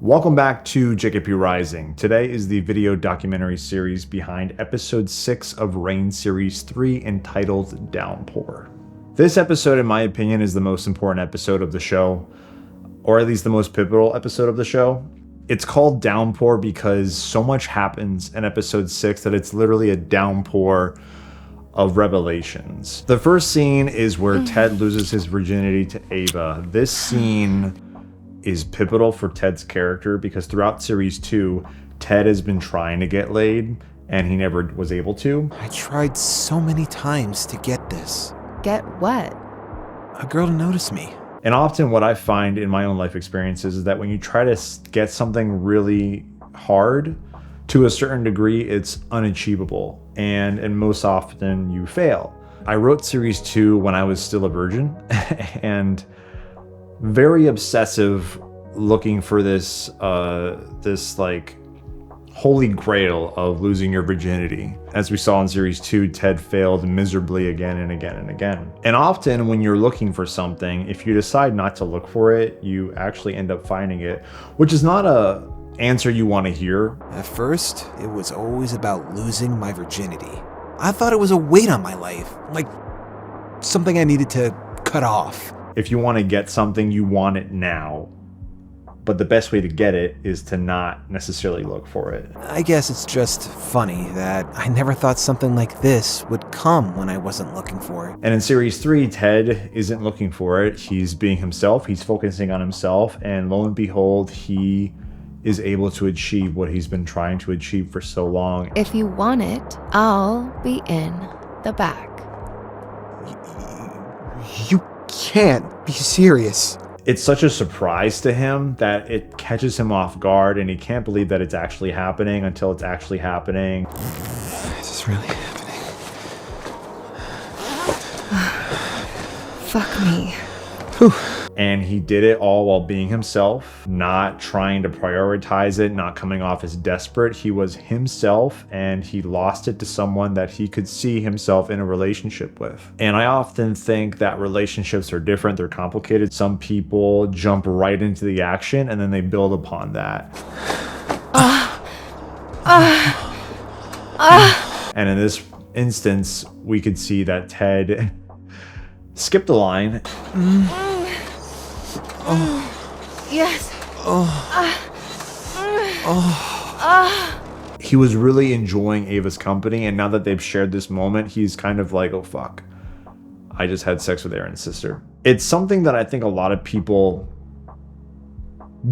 Welcome back to JKP Rising. Today is the video documentary series behind episode 6 of Reign Series 3 entitled Downpour. This episode, in my opinion, is the most important episode of the show, or at least the most pivotal episode of the show. It's called Downpour because so much happens in episode 6 that it's literally a downpour of revelations. The first scene is where Ted loses his virginity to Ava. This scene is pivotal for Ted's character because throughout series 2, Ted has been trying to get laid and he never was able to. I tried so many times to get this. Get what? A girl to notice me. And often what I find in my own life experiences is that when you try to get something really hard, to a certain degree, it's unachievable. And most often you fail. I wrote series 2 when I was still a virgin and very obsessive, looking for this like holy grail of losing your virginity. As we saw in series 2, Ted failed miserably again and again and again. And often when you're looking for something, if you decide not to look for it, you actually end up finding it, which is not a answer you want to hear. At first, it was always about losing my virginity. I thought it was a weight on my life, like something I needed to cut off. If you want to get something, you want it now. But the best way to get it is to not necessarily look for it. I guess it's just funny that I never thought something like this would come when I wasn't looking for it. And in series 3, Ted isn't looking for it. He's being himself. He's focusing on himself. And lo and behold, he is able to achieve what he's been trying to achieve for so long. If you want it, I'll be in the back. You can't be serious. It's such a surprise to him that it catches him off guard and he can't believe that it's actually happening until it's actually happening. This is really happening. Fuck me. Whew. And he did it all while being himself, not trying to prioritize it, not coming off as desperate. He was himself and he lost it to someone that he could see himself in a relationship with. And I often think that relationships are different, they're complicated. Some people jump right into the action and then they build upon that. And in this instance, we could see that Ted skipped a line. Yes. He was really enjoying Ava's company, and now that they've shared this moment, he's kind of like, oh fuck, I just had sex with Aaron's sister. It's something that I think a lot of people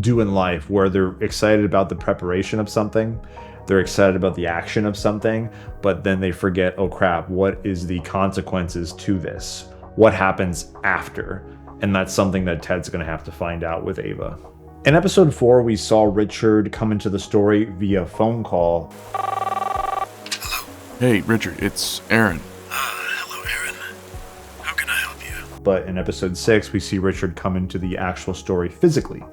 do in life where they're excited about the preparation of something, they're excited about the action of something, but then they forget, oh crap, what is the consequences to this? What happens after? And that's something that Ted's gonna have to find out with Ava. In episode 4, we saw Richard come into the story via phone call. Hello. Hey, Richard, it's Aaron. Hello, Aaron. How can I help you? But in episode 6, we see Richard come into the actual story physically.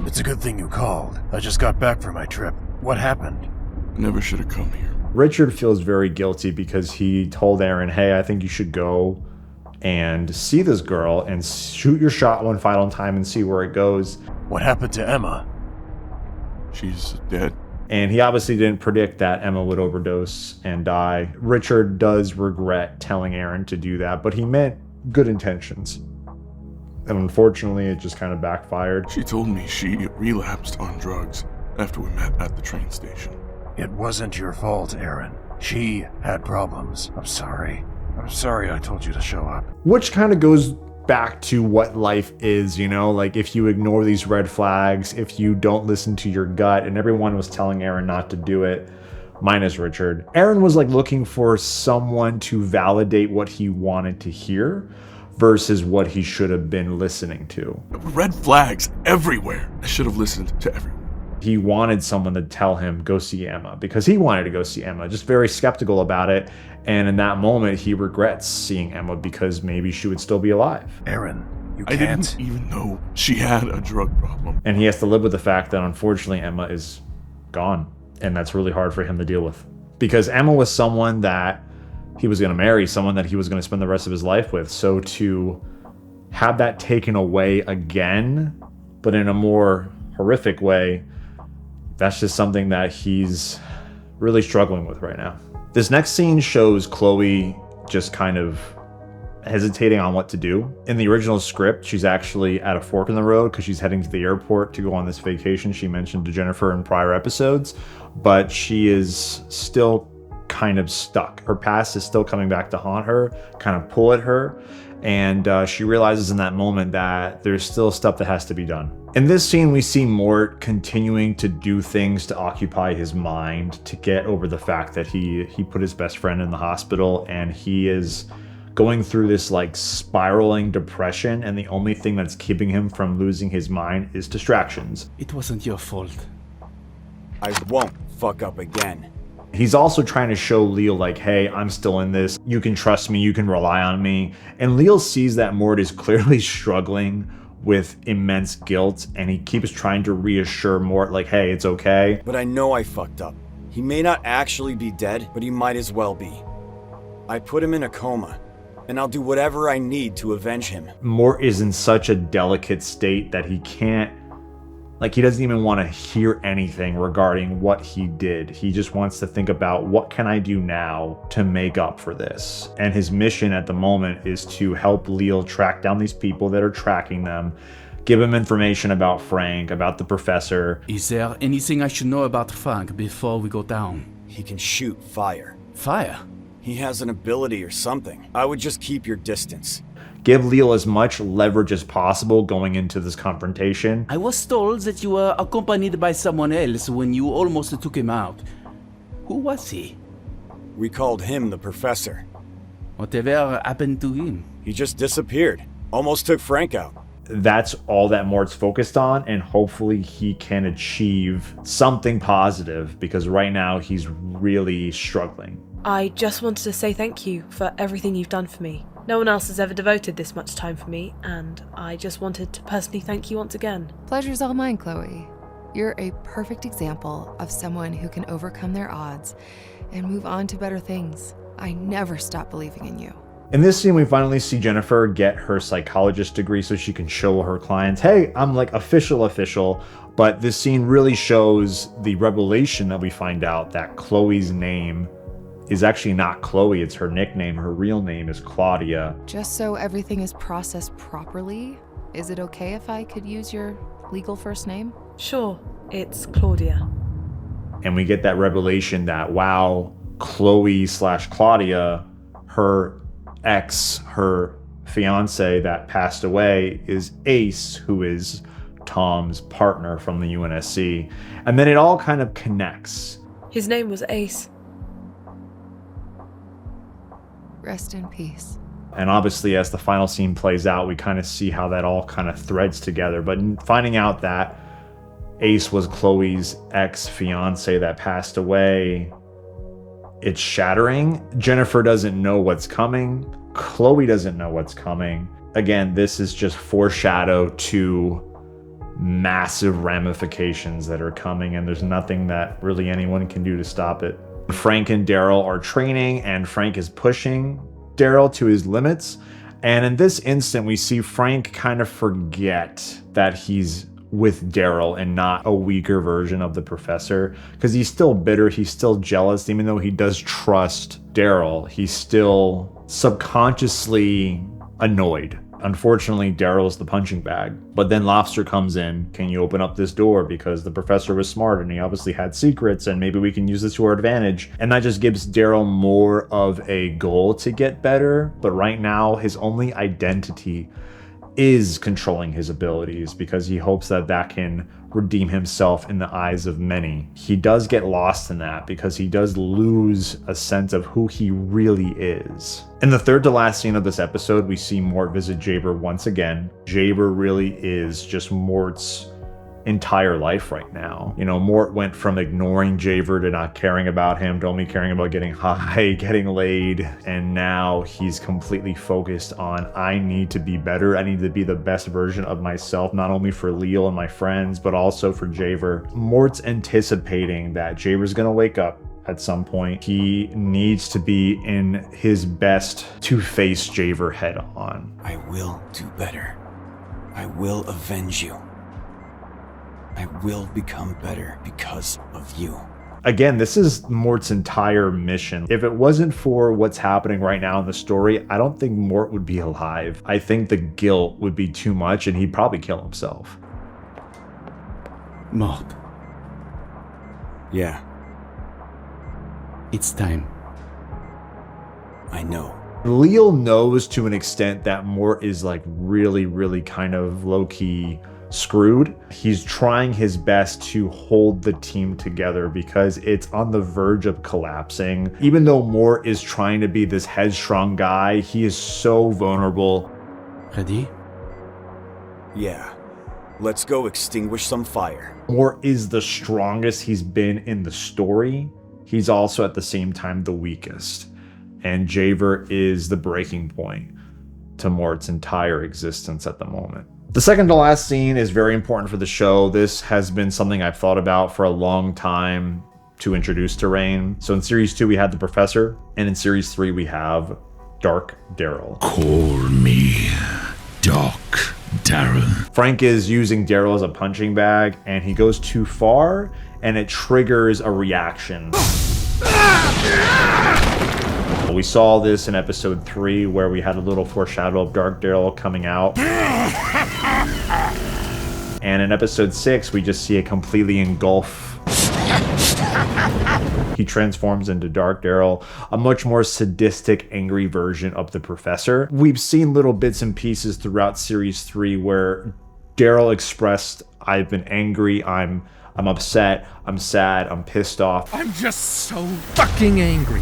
It's a good thing you called. I just got back from my trip. What happened? Never should have come here. Richard feels very guilty because he told Aaron, hey, I think you should go and see this girl and shoot your shot one final time and see where it goes. What happened to Emma? She's dead. And he obviously didn't predict that Emma would overdose and die. Richard does regret telling Aaron to do that, but he meant good intentions. And unfortunately, it just kind of backfired. She told me she relapsed on drugs after we met at the train station. It wasn't your fault, Aaron. She had problems. I'm sorry. I'm sorry I told you to show up. Which kind of goes back to what life is, you know? Like, if you ignore these red flags, if you don't listen to your gut, and everyone was telling Aaron not to do it, minus Richard. Aaron was like looking for someone to validate what he wanted to hear versus what he should have been listening to. Red flags everywhere. I should have listened to everyone. He wanted someone to tell him, go see Emma, because he wanted to go see Emma, just very skeptical about it. And in that moment, he regrets seeing Emma because maybe she would still be alive. Aaron, you I can't. didn't even know she had a drug problem. And he has to live with the fact that unfortunately Emma is gone. And that's really hard for him to deal with. Because Emma was someone that he was going to marry, someone that he was going to spend the rest of his life with. So to have that taken away again, but in a more horrific way, that's just something that he's really struggling with right now. This next scene shows Chloe just kind of hesitating on what to do. In the original script, she's actually at a fork in the road because she's heading to the airport to go on this vacation she mentioned to Jver in prior episodes, but she is still kind of stuck. Her past is still coming back to haunt her, kind of pull at her, and she realizes in that moment that there's still stuff that has to be done. In this scene, we see Mort continuing to do things to occupy his mind to get over the fact that he put his best friend in the hospital, and he is going through this like spiraling depression, and the only thing that's keeping him from losing his mind is distractions. It wasn't your fault. I won't fuck up again. He's also trying to show Leal like, hey, I'm still in this. You can trust me. You can rely on me. And Leal sees that Mort is clearly struggling with immense guilt, and he keeps trying to reassure Mort like, hey, it's okay. But I know I fucked up. He may not actually be dead, but he might as well be. I put him in a coma, and I'll do whatever I need to avenge him. Mort is in such a delicate state that he can't, like, he doesn't even want to hear anything regarding what he did. He just wants to think about, what can I do now to make up for this? And his mission at the moment is to help Leal track down these people that are tracking them, give him information about Frank, about the professor. Is there anything I should know about Frank before we go down? He can shoot fire. Fire? He has an ability or something. I would just keep your distance. Give Leal as much leverage as possible going into this confrontation. I was told that you were accompanied by someone else when you almost took him out. Who was he? We called him the Professor. Whatever happened to him? He just disappeared. Almost took Frank out. That's all that Mort's focused on, and hopefully he can achieve something positive, because right now he's really struggling. I just wanted to say thank you for everything you've done for me. No one else has ever devoted this much time for me, and I just wanted to personally thank you once again. Pleasure's all mine, Chloe. You're a perfect example of someone who can overcome their odds and move on to better things. I never stop believing in you. In this scene, we finally see Jver get her psychologist degree so she can show her clients, hey, I'm like official. But this scene really shows the revelation that we find out that Chloe's name is actually not Chloe, it's her nickname. Her real name is Claudia. Just so everything is processed properly, is it okay if I could use your legal first name? Sure, it's Claudia. And we get that revelation that, wow, Chloe/Claudia, her ex, her fiance that passed away, is Ace, who is Tom's partner from the UNSC. And then it all kind of connects. His name was Ace. Rest in peace. And obviously, as the final scene plays out, we kind of see how that all kind of threads together. But finding out that Ace was Chloe's ex-fiance that passed away, it's shattering. Jver doesn't know what's coming. Chloe doesn't know what's coming. Again, this is just foreshadow to massive ramifications that are coming, and there's nothing that really anyone can do to stop it. Frank and Daryl are training, and Frank is pushing Daryl to his limits. And in this instant, we see Frank kind of forget that he's with Daryl and not a weaker version of the professor, because he's still bitter, he's still jealous. Even though he does trust Daryl, he's still subconsciously annoyed. Unfortunately, Daryl's the punching bag. But then Lobster comes in. Can you open up this door? Because the professor was smart and he obviously had secrets, and maybe we can use this to our advantage. And that just gives Daryl more of a goal to get better. But right now, his only identity is controlling his abilities, because he hopes that that can redeem himself in the eyes of many. He does get lost in that, because he does lose a sense of who he really is. In the third to last scene of this episode, we see Mort visit Jver once again. Jver really is just Mort's entire life right now. You know, Mort went from ignoring Jver to not caring about him to only caring about getting high, getting laid, and now he's completely focused on, I need to be better. I need to be the best version of myself, not only for Leal and my friends, but also for Jver. Mort's anticipating that Jver's gonna wake up, at some point. He needs to be in his best to face Jver head on. I will do better. I will avenge you. I will become better because of you. Again, this is Mort's entire mission. If it wasn't for what's happening right now in the story, I don't think Mort would be alive. I think the guilt would be too much and he'd probably kill himself. Mort, Yeah, it's time. I know. Leal knows to an extent that Mort is like really kind of low-key screwed. He's trying his best to hold the team together because it's on the verge of collapsing. Even though Mort is trying to be this headstrong guy, he is so vulnerable. Ready? Yeah. Let's go extinguish some fire. Mort is the strongest he's been in the story. He's also at the same time the weakest. And Jver is the breaking point to Mort's entire existence at the moment. The second to last scene is very important for the show. This has been something I've thought about for a long time to introduce to Rain. So in Series 2, we had the Professor, and in Series 3, we have Dark Daryl. Call me Doc Daryl. Frank is using Daryl as a punching bag, and he goes too far, and it triggers a reaction. We saw this in episode 3 where we had a little foreshadow of Dark Daryl coming out. And in episode 6, we just see it completely engulf. He transforms into Dark Daryl, a much more sadistic, angry version of the Professor. We've seen little bits and pieces throughout Series 3 where Daryl expressed, I've been angry, I'm upset, I'm sad, I'm pissed off. I'm just so fucking angry.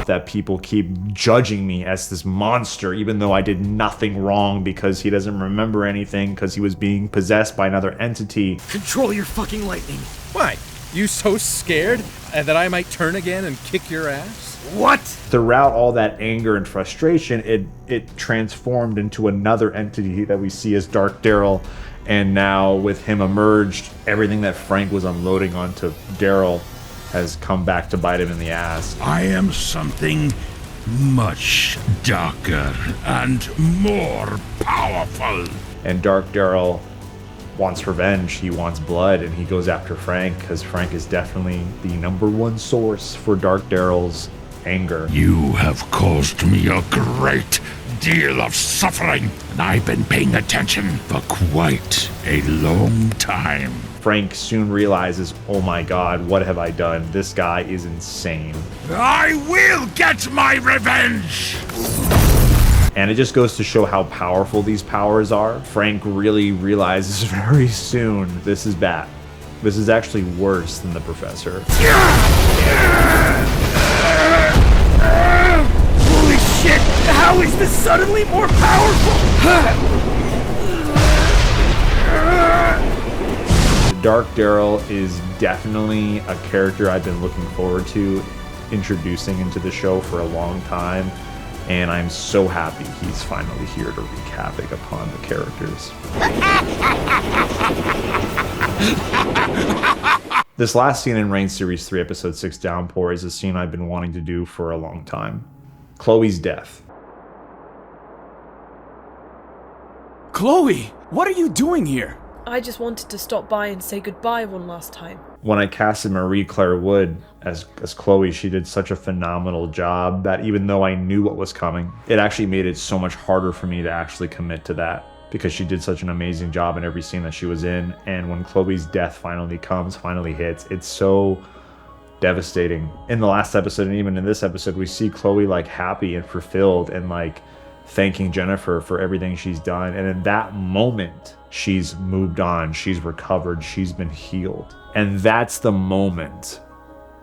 That people keep judging me as this monster, even though I did nothing wrong, because he doesn't remember anything, because he was being possessed by another entity. Control your fucking lightning. Why? You so scared that I might turn again and kick your ass? What? Throughout all that anger and frustration, it transformed into another entity that we see as Dark Daryl. And now with him emerged, everything that Frank was unloading onto Daryl has come back to bite him in the ass. I am something much darker and more powerful. And Dark Daryl wants revenge, he wants blood, and he goes after Frank because Frank is definitely the #1 source for Dark Daryl's anger. You have caused me a great deal of suffering, and I've been paying attention for quite a long time. Frank soon realizes, oh my god, what have I done? This guy is insane. I will get my revenge! And it just goes to show how powerful these powers are. Frank really realizes very soon, this is bad. This is actually worse than the Professor. Holy shit! How is this suddenly more powerful? Dark Daryl is definitely a character I've been looking forward to introducing into the show for a long time, and I'm so happy he's finally here to wreak havoc upon the characters. This last scene in Reign Series 3, Episode 6, Downpour, is a scene I've been wanting to do for a long time. Chloe's death. Chloe, what are you doing here? I just wanted to stop by and say goodbye one last time. When I casted Marie Claire Wood as Chloe, she did such a phenomenal job that even though I knew what was coming, it actually made it so much harder for me to actually commit to that because she did such an amazing job in every scene that she was in. And when Chloe's death finally hits, it's so devastating. In the last episode and even in this episode, we see Chloe like happy and fulfilled and like thanking Jver for everything she's done. And in that moment, she's moved on, she's recovered, she's been healed. And that's the moment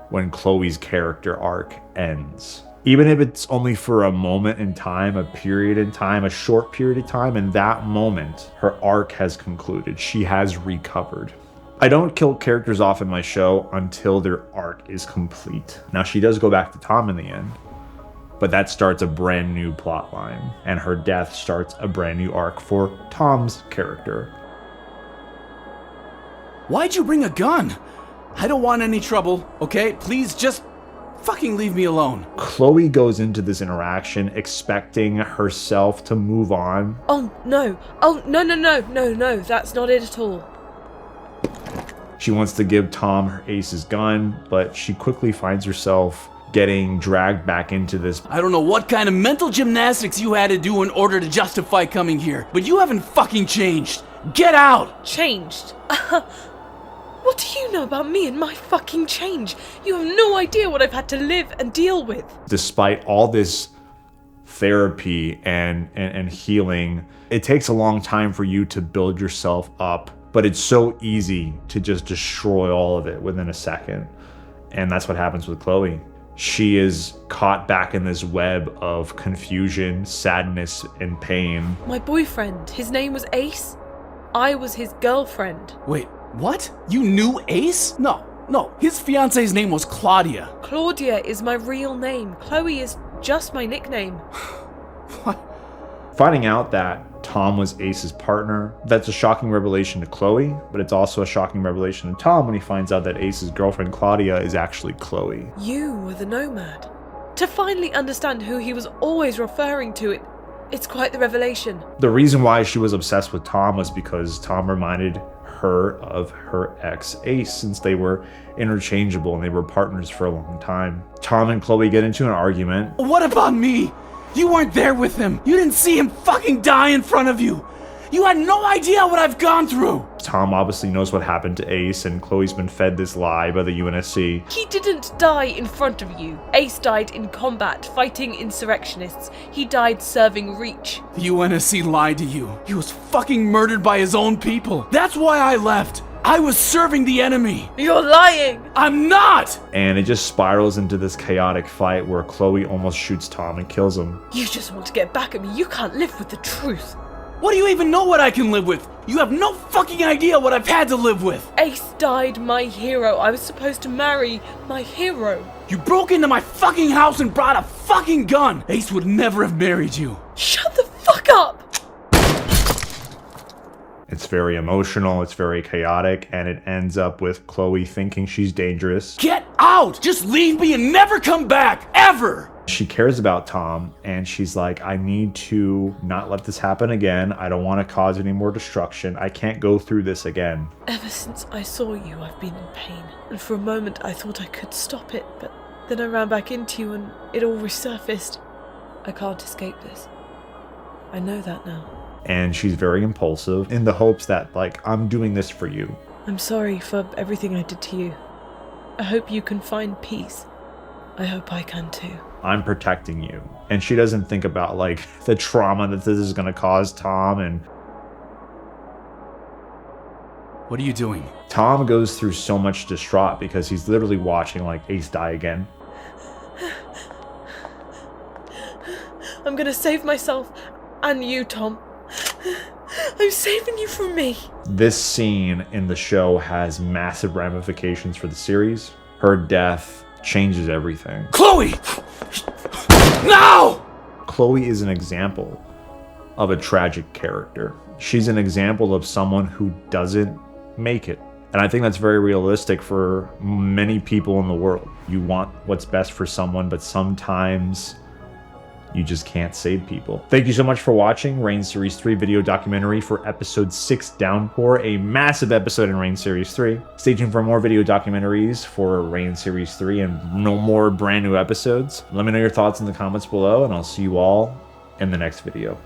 when Chloe's character arc ends. Even if it's only for a moment in time, a period in time, a short period of time, in that moment, her arc has concluded. She has recovered. I don't kill characters off in my show until their arc is complete. Now, she does go back to Tom in the end, but that starts a brand new plot line, and her death starts a brand new arc for Tom's character. Why'd you bring a gun? I don't want any trouble, okay? Please just fucking leave me alone. Chloe goes into this interaction expecting herself to move on. Oh, no. Oh, no, that's not it at all. She wants to give Tom Ace's gun, but she quickly finds herself getting dragged back into this. I don't know what kind of mental gymnastics you had to do in order to justify coming here, but you haven't fucking changed. Get out! Changed? What do you know about me and my fucking change? You have no idea what I've had to live and deal with. Despite all this therapy and healing, it takes a long time for you to build yourself up, but it's so easy to just destroy all of it within a second. And that's what happens with Chloe. She is caught back in this web of confusion, sadness, and pain. My boyfriend, his name was Ace. I was his girlfriend. Wait, what? You knew Ace? No, his fiance's name was Claudia. Claudia is my real name. Chloe is just my nickname. What? Finding out that Tom was Ace's partner, that's a shocking revelation to Chloe, but it's also a shocking revelation to Tom when he finds out that Ace's girlfriend Claudia is actually Chloe. You were the nomad. To finally understand who he was always referring to, it's quite the revelation. The reason why she was obsessed with Tom was because Tom reminded her of her ex Ace, since they were interchangeable and they were partners for a long time. Tom and Chloe get into an argument. What about me? You weren't there with him. You didn't see him fucking die in front of you. You had no idea what I've gone through. Tom obviously knows what happened to Ace, and Chloe's been fed this lie by the UNSC. He didn't die in front of you. Ace died in combat, fighting insurrectionists. He died serving Reach. The UNSC lied to you. He was fucking murdered by his own people. That's why I left. I was serving the enemy. You're lying. I'm not. And it just spirals into this chaotic fight where Chloe almost shoots Tom and kills him. You just want to get back at me. You can't live with the truth. What do you even know what I can live with? You have no fucking idea what I've had to live with. Ace died, my hero. I was supposed to marry my hero. You broke into my fucking house and brought a fucking gun. Ace would never have married you. Shut the fuck up. It's very emotional, it's very chaotic, and it ends up with Chloe thinking she's dangerous. Get out! Just leave me and never come back, ever! She cares about Tom, and she's like, I need to not let this happen again. I don't want to cause any more destruction. I can't go through this again. Ever since I saw you, I've been in pain. And for a moment, I thought I could stop it, but then I ran back into you and it all resurfaced. I can't escape this. I know that now. And she's very impulsive in the hopes that, like, I'm doing this for you. I'm sorry for everything I did to you. I hope you can find peace. I hope I can too. I'm protecting you. And she doesn't think about, like, the trauma that this is going to cause Tom. And what are you doing? Tom goes through so much distraught because he's literally watching, like, Ace die again. I'm gonna save myself and you, Tom. I'm saving you from me. This scene in the show has massive ramifications for the series. Her death changes everything. Chloe! No! Chloe is an example of a tragic character. She's an example of someone who doesn't make it. And I think that's very realistic for many people in the world. You want what's best for someone, but sometimes you just can't save people. Thank you so much for watching Reign Series 3 video documentary for episode 6 Downpour, a massive episode in Reign Series 3. Stay tuned for more video documentaries for Reign Series 3 and no more brand new episodes. Let me know your thoughts in the comments below, and I'll see you all in the next video.